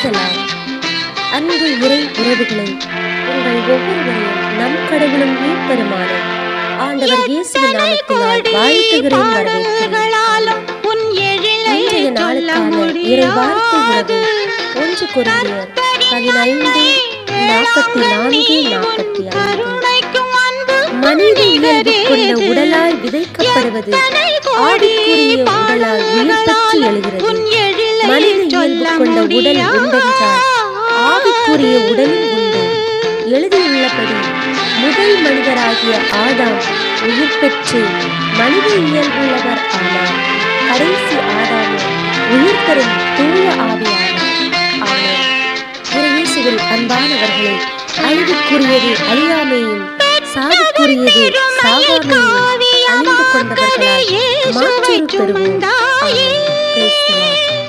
Price the Lord. அன்பு இறை உறவுகளை, உங்கள் ஒவ்வொருவரையும் நம் கடவுளும் மீட்பருமான ஆண்டவர் இயேசுவின் நாமத்தினால் வாழ்த்துகிறேன், வரவேற்கிறேன். இன்றைய நாளுக்கான இறை வார்த்தை உணவு 1 கொரிந்தியர் 15:44-45. மனித இயல்பு கொண்ட உடலால் விதைக்கப்படுவது ஆவிக்குரிய உடலால் உயிர் பெற்று எழுகிறது. மனித இயல்பு கொண்ட உடல் உண்டென்றால் ஆவிக்குரிய உடலும் உண்டு. எழுதியுள்ளபடி முதல் மனிதராகிய ஆதாம் உயிர் பெற்று மனித இயல்புள்ளவர் ஆனார். கடைசி ஆதாமோ உயிர் தரும் தூய ஆவியானார். ஆனால் இயேசுவில் அன்பானவர்களை, அழிவுக்குரியது அழியாமையும் சாவுக்குரியது சாகாமையும் அணிந்து கொண்டவர்களால் மாற்றீடு பெறுவோம். ஆமென். Praise the Lord.